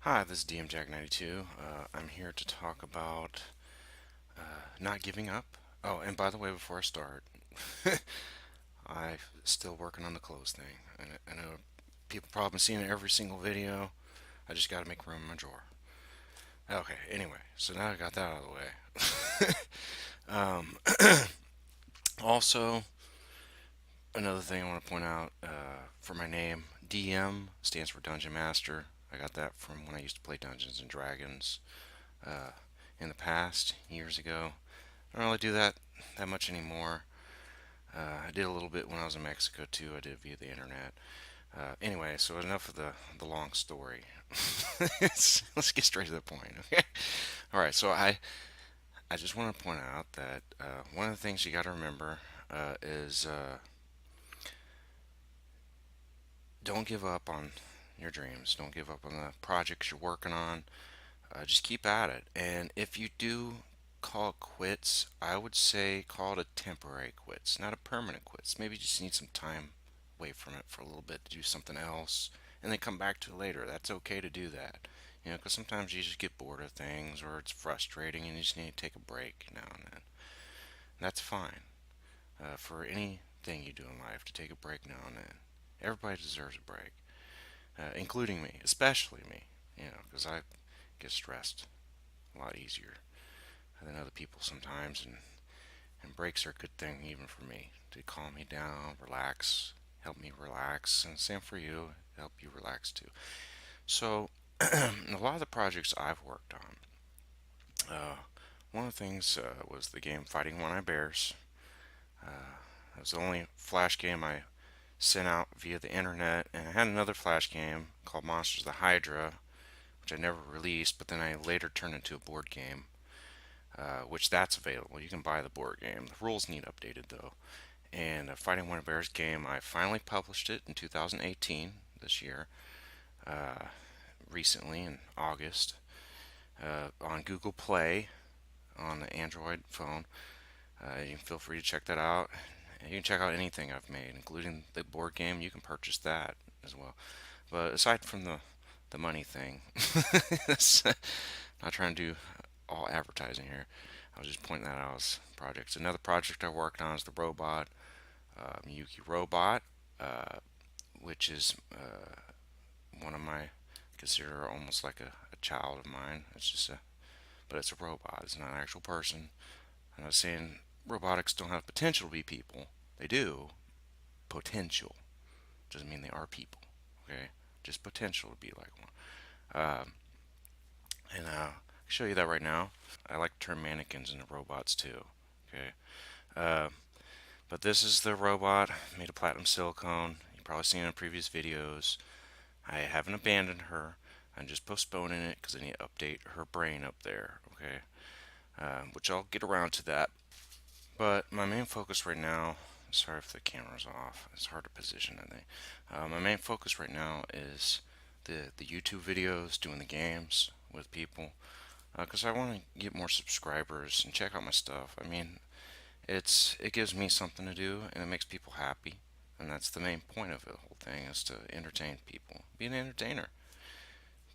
Hi, this is DMJack92. I'm here to talk about not giving up. Oh, and by the way, before I start, I'm still working on the clothes thing. And I know people probably been seeing it every single video. I just got to make room in my drawer. Okay, anyway, so now I got that out of the way. Also, another thing I want to point out for my name, DM stands for Dungeon Master. I got that from when I used to play Dungeons and Dragons uh, in the past, years ago. I don't really do that much anymore. I did a little bit when I was in Mexico too. I did via the internet. Anyway, so enough of the long story. Let's get straight to the point. Okay. All right. So I just want to point out that one of the things you got to remember is don't give up on your dreams. Don't give up on the projects you're working on. Just keep at it. And if you do call it quits, I would say call it a temporary quits, not a permanent quits. Maybe you just need some time away from it for a little bit to do something else and then come back to it later. That's okay to do that. Because sometimes you just get bored of things or it's frustrating and you just need to take a break now and then. That's fine for anything you do in life to take a break now and then. Everybody deserves a break, including me, especially me, because I get stressed a lot easier than other people sometimes, and breaks are a good thing even for me to calm me down, relax, help me relax, and same for you, help you relax too. So, a lot of the projects I've worked on, one of the things was the game Fighting One Eye Bears. It was the only Flash game I sent out via the internet, and I had another Flash game called Monsters of the Hydra, which I never released, but then I later turned into a board game, which that's available. You can buy the board game. The rules need updated though. And Fighting One Bears game, I finally published it in 2018, this year, recently in August, on Google Play on the Android phone. You can feel free to check that out. You can check out anything I've made, including the board game. You can purchase that as well. But aside from the money thing, not trying to do all advertising here. I was just pointing that out as projects. Another project I worked on is the robot, Miyuki Robot, uh, which is one of my consider almost like a child of mine. It's just but it's a robot. It's not an actual person. I'm not saying robotics don't have potential to be people. They do. Potential doesn't mean they are people. Okay, just potential to be like one. And I'll show you that right now. I like to turn mannequins into robots too. Okay. Uh, but this is the robot made of platinum silicone. You've probably seen it in previous videos. I haven't abandoned her. I'm just postponing it because I need to update her brain up there. Okay. Which I'll get around to that. But my main focus right now, sorry if the camera's off, it's hard to position, I think. My main focus right now is the YouTube videos, doing the games with people, because I want to get more subscribers and check out my stuff. I mean, it gives me something to do and it makes people happy, and that's the main point of the whole thing is to entertain people, be an entertainer,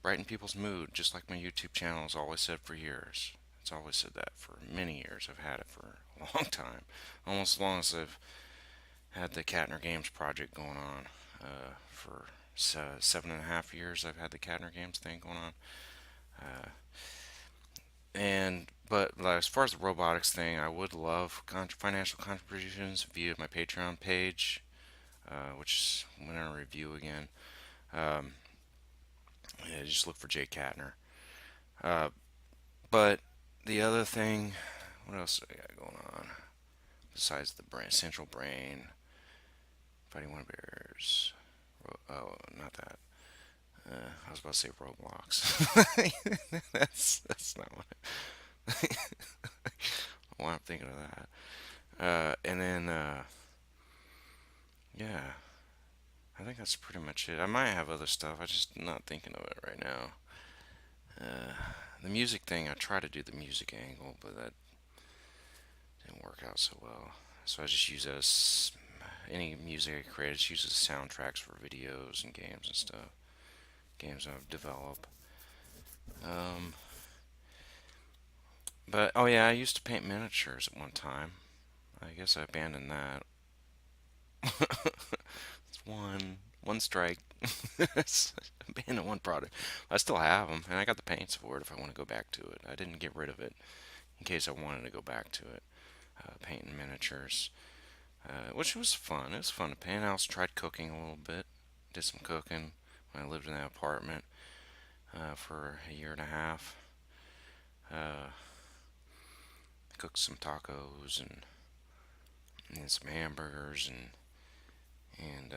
brighten people's mood, just like my YouTube channel has always said for years. It's always said that for many years. I've had it for a long time, almost as long as I've had the Katner Games project going on. For 7.5 years, I've had the Katner Games thing going on. Uh, and but as far as the robotics thing, I would love financial contributions via my Patreon page, which I'm gonna review again. Um, yeah, just look for Jay Katner. Uh, but the other thing, what else do I got going on besides the brain, central brain, fighting one bears? Oh, not that. I was about to say Roblox. That's not what. Why I'm thinking of that. And then yeah, I think that's pretty much it. I might have other stuff. I'm just not thinking of it right now. Uh, the music thing, I try to do the music angle, but that didn't work out so well. So I just use as any music I create, I just use as soundtracks for videos and games and stuff. Games I've developed. Um, but oh yeah, I used to paint miniatures at one time. I guess I abandoned that. It's one strike. Abandoned one product. I still have them, and I got the paints for it if I want to go back to it. I didn't get rid of it in case I wanted to go back to it. Painting miniatures, which was fun. It was fun to paint. I also tried cooking a little bit. Did some cooking when I lived in that apartment for a year and a half. Uh, Cooked some tacos and some hamburgers and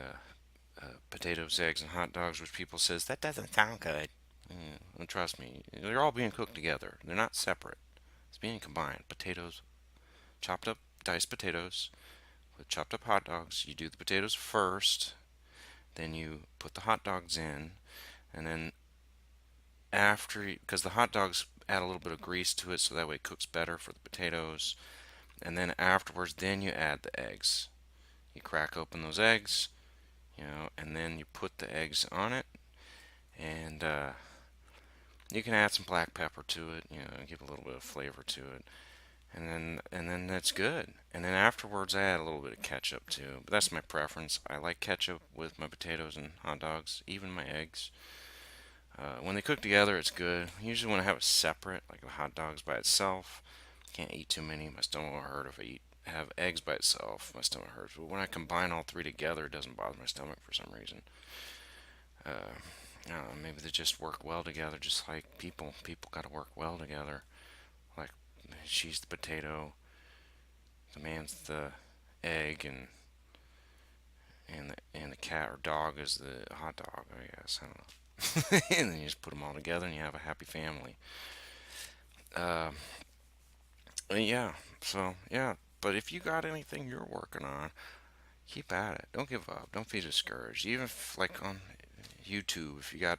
potatoes, eggs, and hot dogs, which people says that doesn't sound good. And trust me, they're all being cooked together. They're not separate. It's being combined. Potatoes, chopped up, diced potatoes with chopped up hot dogs. You do the potatoes first, then you put the hot dogs in, and then because the hot dogs add a little bit of grease to it, so that way it cooks better for the potatoes. And then afterwards, then you add the eggs. You crack open those eggs, and then you put the eggs on it, and you can add some black pepper to it, give a little bit of flavor to it, and then that's good. And then afterwards, I add a little bit of ketchup too. But that's my preference. I like ketchup with my potatoes and hot dogs, even my eggs. When they cook together, it's good. Usually, when I have it separate, like the hot dogs by itself, can't eat too many. My stomach will hurt if I have eggs by itself. My stomach hurts. But when I combine all three together, it doesn't bother my stomach for some reason. I don't know, maybe they just work well together, just like people. People got to work well together. Like she's the potato, the man's the egg, and the cat or dog is the hot dog. I guess I don't know. And then you just put them all together, and you have a happy family. Uh, yeah. So yeah. But if you got anything you're working on, keep at it. Don't give up. Don't be discouraged. Even if, like on YouTube, if you got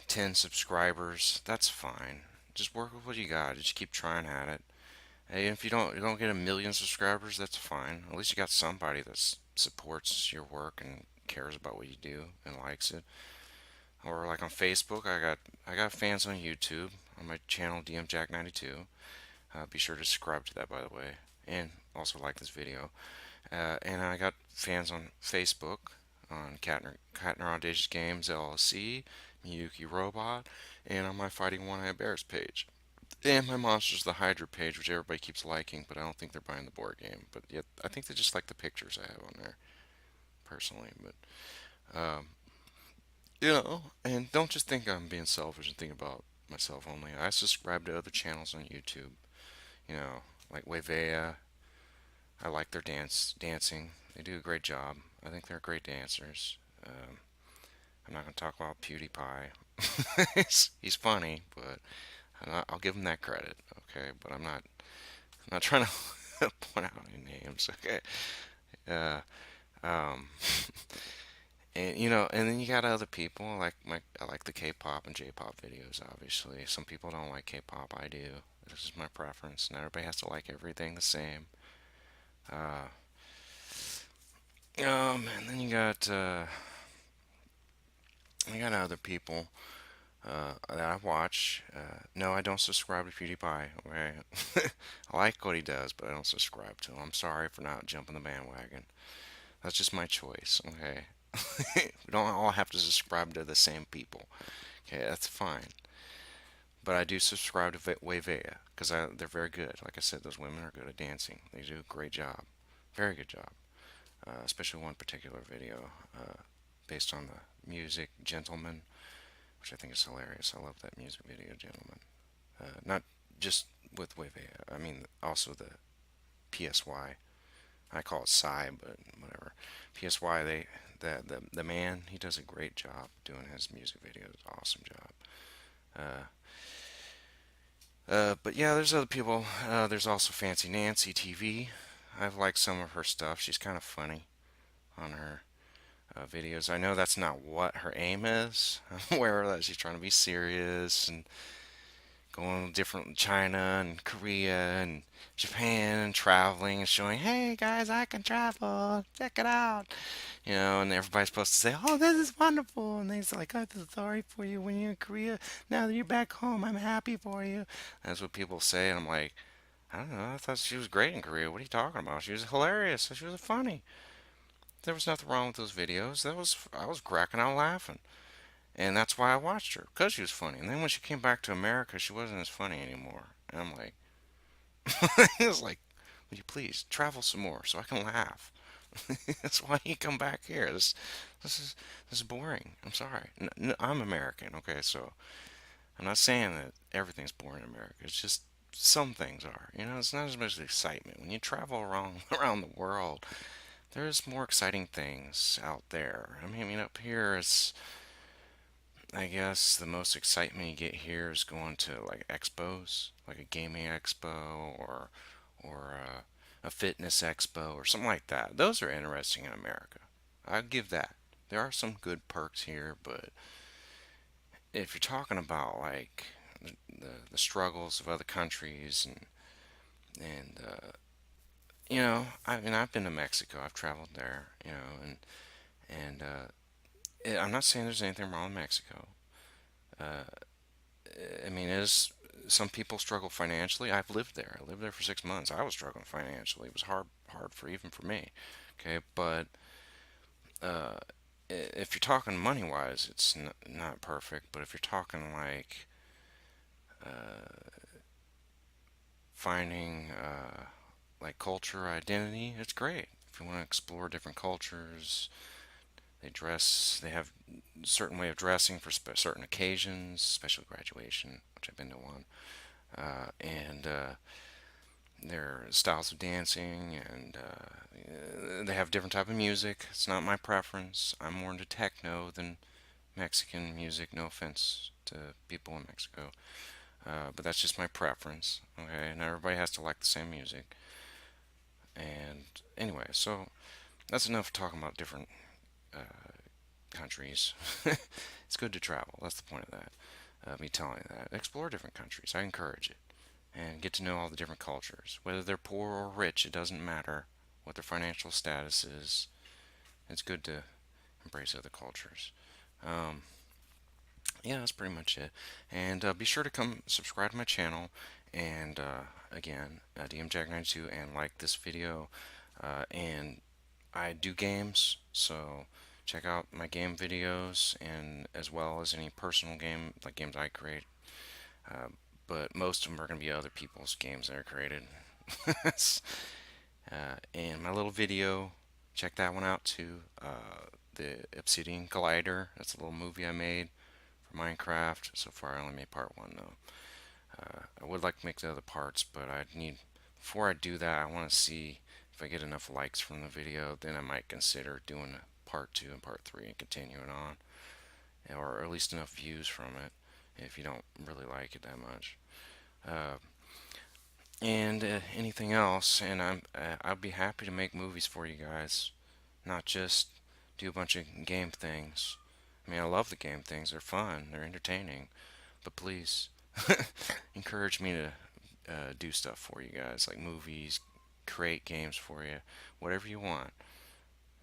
10 subscribers, that's fine. Just work with what you got. Just keep trying at it. Hey, if you don't get a million subscribers, that's fine. At least you got somebody that supports your work and cares about what you do and likes it. Or like on Facebook, I got fans on YouTube on my channel DMJack92. Be sure to subscribe to that, by the way, and also like this video. And I got fans on Facebook on Catner Audacious Games LLC, Miyuki Robot, and on my Fighting One-Eyed Bears page. And my Monsters the Hydra page, which everybody keeps liking, but I don't think they're buying the board game. But yet, I think they just like the pictures I have on there, personally. But, and don't just think I'm being selfish and think about myself only. I subscribe to other channels on YouTube, like Waveya. I like their dancing. They do a great job. I think they're great dancers. I'm not going to talk about PewDiePie. He's funny, but I'll give him that credit, okay? But I'm not trying to point out any names, okay? Uh, um, and then you got other people I like the K-pop and J-pop videos. Obviously, some people don't like K-pop. I do. This is my preference. Not everybody has to like everything the same. Uh, and then you got other people that I watch. No, I don't subscribe to PewDiePie. Okay, I like what he does, but I don't subscribe to him. I'm sorry for not jumping the bandwagon. That's just my choice. Okay, we don't all have to subscribe to the same people. Okay, that's fine. But I do subscribe to Waveya because they're very good. Like I said, those women are good at dancing. They do a great job, very good job. Especially one particular video based on the music Gentleman, which I think is hilarious. I love that music video, Gentleman. Not just with Waveya, I mean also the PSY. I call it Psy, but whatever. PSY, the man, he does a great job doing his music videos. Awesome job. But yeah, there's other people. There's also FancyNancyTV. I've liked some of her stuff. She's kind of funny on her videos. I know that's not what her aim is. I'm aware that she's trying to be serious and going to different China and Korea and Japan and traveling and showing, hey guys, I can travel, check it out. And everybody's supposed to say, oh, this is wonderful. And they're like, I feel sorry for you when you're in Korea. Now that you're back home, I'm happy for you. That's what people say. And I'm like, I don't know. I thought she was great in Korea. What are you talking about? She was hilarious. She was funny. There was nothing wrong with those videos. I was cracking out laughing. And that's why I watched her, because she was funny. And then when she came back to America, she wasn't as funny anymore. And I'm like, it was like, would you please travel some more so I can laugh? That's why you come back here. This is this is boring. I'm sorry. I'm American, okay? So I'm not saying that everything's boring in America. It's just some things are. It's not as much excitement when you travel around around the world. There's more exciting things out there. I mean, up here it's. I guess the most excitement you get here is going to like expos, like a gaming expo or a fitness expo or something like that. Those are interesting in America. I'll give that. There are some good perks here, but if you're talking about like the struggles of other countries and I mean I've been to Mexico. I've traveled there, and I'm not saying there's anything wrong with Mexico. Uh, I mean, is some people struggle financially. I've lived there. I lived there for 6 months. I was struggling financially. It was hard for even for me. Okay, but uh, if you're talking money wise, it's not perfect. But if you're talking like finding like culture identity, it's great. If you want to explore different cultures, they have a certain way of dressing for certain occasions, special graduation, which I've been to one, and their styles of dancing, and they have different type of music. It's not my preference. I'm more into techno than Mexican music. No offense to people in Mexico, but that's just my preference. Okay, and everybody has to like the same music. And anyway, so that's enough talking about different countries. It's good to travel. That's the point of that. Me telling you that. Explore different countries. I encourage it. And get to know all the different cultures. Whether they're poor or rich, it doesn't matter what their financial status is. It's good to embrace other cultures. Um, yeah, that's pretty much it. And be sure to come subscribe to my channel. And again, DMJack92, and like this video. And I do games, so check out my game videos, and as well as any personal game, like games I create. Uh, but most of them are going to be other people's games that are created. And my little video, check that one out too. The Obsidian Collider, that's a little movie I made for Minecraft. So far, I only made part one though. I would like to make the other parts, but before I do that, I want to see if I get enough likes from the video. Then I might consider doing a part two and part three and continuing on, or at least enough views from it. If you don't really like it that much. Uh, and anything else, and I'd be happy to make movies for you guys, not just do a bunch of game things. I mean, I love the game things; they're fun, they're entertaining, but please encourage me to do stuff for you guys, like movies, create games for you, whatever you want.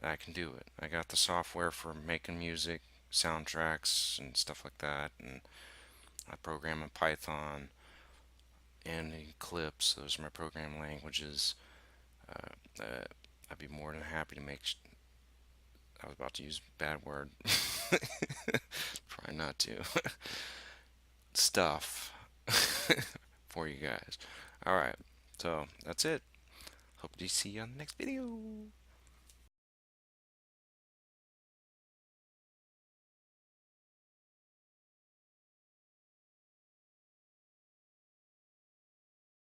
I can do it. I got the software for making music, soundtracks, and stuff like that, and I program in Python and Eclipse. Those are my programming languages. I'd be more than happy to make. I was about to use a bad word. Try not to. Stuff for you guys. Alright, so that's it. Hope to see you on the next video.